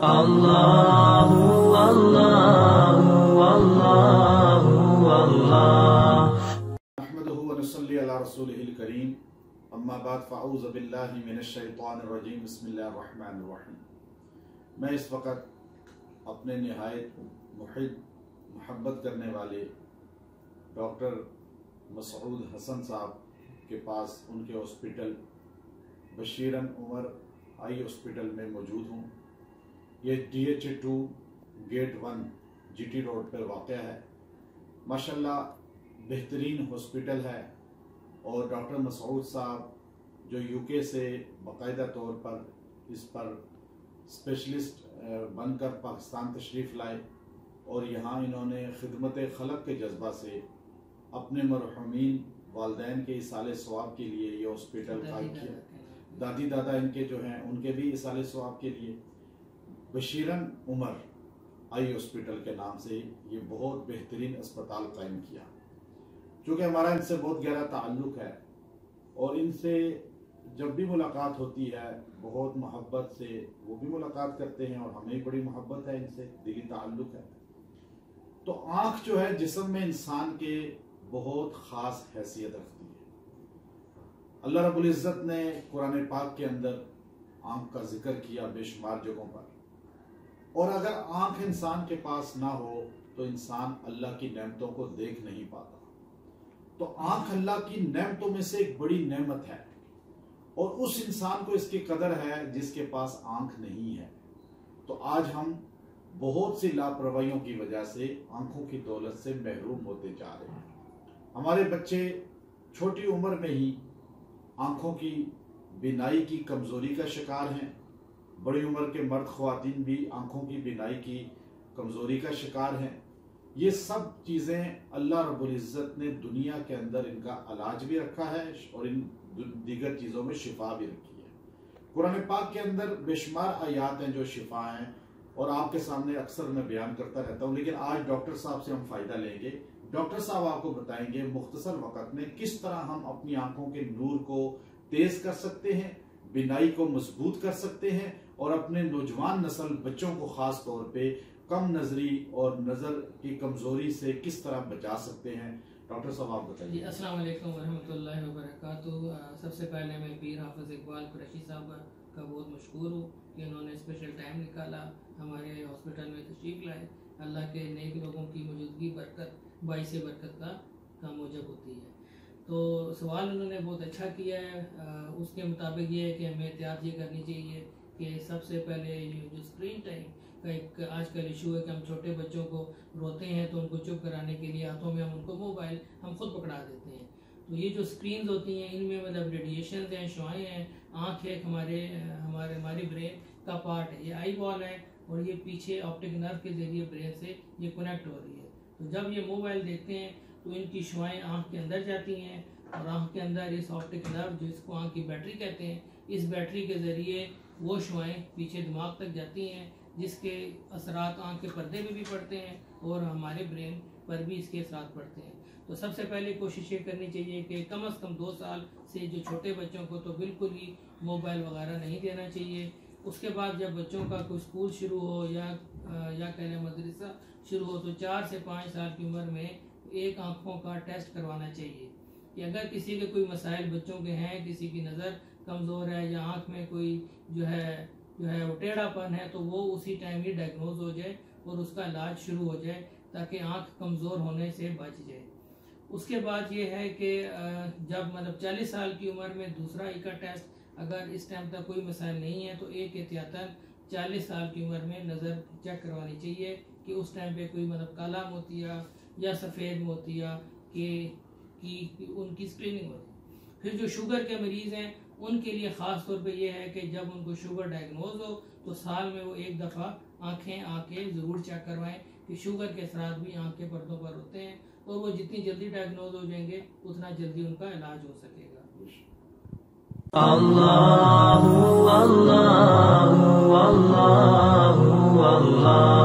اللہ اللہ اللہ اللہ نحمده ونصلي على رسوله الكريم اما بعد فاعوذ باللہ من الشیطان الرجیم بسم اللہ الرحمن الرحیم۔ میں اس وقت اپنے نہایت محبت کرنے والے ڈاکٹر مسعود حسن صاحب کے پاس ان کے ہاسپٹل بشیرن عمر آئی ہاسپٹل میں موجود ہوں۔ یہ DH2 گیٹ 1 GT روڈ پر واقع ہے۔ ماشاءاللہ بہترین ہاسپٹل ہے، اور ڈاکٹر مسعود صاحب جو UK سے باقاعدہ طور پر اس پر اسپیشلسٹ بن کر پاکستان تشریف لائے، اور یہاں انہوں نے خدمت خلق کے جذبہ سے اپنے مرحومین والدین کے ایصال ثواب کے لیے یہ ہاسپٹل قائم کیا۔ دادی دادا ان کے جو ہیں ان کے بھی ایصال ثواب کے لیے بشیرن عمر آئی ہاسپٹل کے نام سے یہ بہت بہترین اسپتال قائم کیا۔ چونکہ ہمارا ان سے بہت گہرا تعلق ہے، اور ان سے جب بھی ملاقات ہوتی ہے بہت محبت سے وہ بھی ملاقات کرتے ہیں، اور ہمیں بڑی محبت ہے ان سے، دلی تعلق ہے۔ تو آنکھ جو ہے جسم میں انسان کے بہت خاص حیثیت رکھتی ہے۔ اللہ رب العزت نے قرآن پاک کے اندر آنکھ کا ذکر کیا بے شمار جگہوں پر، اور اگر آنکھ انسان کے پاس نہ ہو تو انسان اللہ کی نعمتوں کو دیکھ نہیں پاتا۔ تو آنکھ اللہ کی نعمتوں میں سے ایک بڑی نعمت ہے، اور اس انسان کو اس کی قدر ہے جس کے پاس آنکھ نہیں ہے۔ تو آج ہم بہت سی لاپرواہیوں کی وجہ سے آنکھوں کی دولت سے محروم ہوتے جا رہے ہیں۔ ہمارے بچے چھوٹی عمر میں ہی آنکھوں کی بینائی کی کمزوری کا شکار ہیں۔ بڑی عمر کے مرد خواتین بھی آنکھوں کی بینائی کی کمزوری کا شکار ہیں۔ یہ سب چیزیں اللہ رب العزت نے دنیا کے اندر ان کا علاج بھی رکھا ہے، اور ان دیگر چیزوں میں شفا بھی رکھی ہے۔ قرآن پاک کے اندر بے شمار آیات ہیں جو شفا ہیں، اور آپ کے سامنے اکثر میں بیان کرتا رہتا ہوں، لیکن آج ڈاکٹر صاحب سے ہم فائدہ لیں گے۔ ڈاکٹر صاحب آپ کو بتائیں گے مختصر وقت میں کس طرح ہم اپنی آنکھوں کے نور کو تیز کر سکتے ہیں، بینائی کو مضبوط کر سکتے ہیں، اور اپنے نوجوان نسل بچوں کو خاص طور پہ کم نظری اور نظر کی کمزوری سے کس طرح بچا سکتے ہیں۔ ڈاکٹر صاحب آپ بتائیے۔ السلام علیکم ورحمۃ اللہ وبرکاتہ۔ سب سے پہلے میں پیر حافظ اقبال قریشی صاحب کا بہت مشکور ہوں کہ انہوں نے اسپیشل ٹائم نکالا، ہمارے ہاسپٹل میں تشریف لائے۔ اللہ کے نیک لوگوں کی موجودگی برکت باعث برکت کا موجب ہوتی ہے۔ تو سوال انہوں نے بہت اچھا کیا ہے۔ اس کے مطابق یہ ہے کہ ہمیں احتیاط یہ کرنی چاہیے کہ سب سے پہلے جو اسکرین ٹائم کا ایک آج کل ایشو ہے کہ ہم چھوٹے بچوں کو روتے ہیں تو ان کو چپ کرانے کے لیے ہاتھوں میں ہم ان کو موبائل ہم خود پکڑا دیتے ہیں۔ تو یہ جو اسکرینز ہوتی ہیں ان میں مطلب ریڈیشنز ہیں، شعاعیں ہیں۔ آنکھ ایک ہماری برین کا پارٹ ہے، یہ آئی بال ہے، اور یہ پیچھے آپٹک نرو کے ذریعے برین سے یہ کنیکٹ ہو رہی ہے۔ تو جب یہ موبائل دیکھتے ہیں تو ان کی شعاعیں آنکھ کے اندر جاتی ہیں، اور آنکھ کے اندر اس آپٹک نرو جو اس کو آنکھ کی بیٹری کہتے ہیں، اس بیٹری کے ذریعے وہ شعاعیں پیچھے دماغ تک جاتی ہیں، جس کے اثرات آنکھ کے پردے میں بھی پڑتے ہیں، اور ہمارے برین پر بھی اس کے اثرات پڑتے ہیں۔ تو سب سے پہلے کوشش یہ کرنی چاہیے کہ کم از کم 2 سال سے جو چھوٹے بچوں کو تو بالکل ہی موبائل وغیرہ نہیں دینا چاہیے۔ اس کے بعد جب بچوں کا کوئی اسکول شروع ہو یا کہہ لیں مدرسہ شروع ہو، تو 4 سے 5 سال کی عمر میں ایک آنکھوں کا ٹیسٹ کروانا چاہیے کہ اگر کسی کے کوئی مسائل بچوں کے ہیں، کسی کی نظر کمزور ہے یا آنکھ میں کوئی جو ہے وہ ٹیڑھا پن ہے، تو وہ اسی ٹائم ہی ڈائگنوز ہو جائے اور اس کا علاج شروع ہو جائے، تاکہ آنکھ کمزور ہونے سے بچ جائے۔ اس کے بعد یہ ہے کہ جب مطلب 40 سال کی عمر میں دوسرا ای کا ٹیسٹ، اگر اس ٹائم تک کوئی مسائل نہیں ہے تو ایک احتیاطاً 40 سال کی عمر میں نظر چیک کروانی چاہیے کہ اس ٹائم پہ کوئی مطلب کالا موتیا یا سفید موتیا کہ ان کی اسکریننگ ہوتی ہے۔ پھر جو شوگر کے مریض ہیں ان کے لیے خاص طور پہ یہ ہے کہ جب ان کو شوگر ڈائگنوز ہو تو سال میں وہ 1 دفعہ آنکھیں آ کے ضرور چیک کروائیں کہ شوگر کے اثرات بھی آنکھ کے پردوں پر ہوتے ہیں، اور وہ جتنی جلدی ڈائگنوز ہو جائیں گے اتنا جلدی ان کا علاج ہو سکے گا۔ اللہ اللہ اللہ اللہ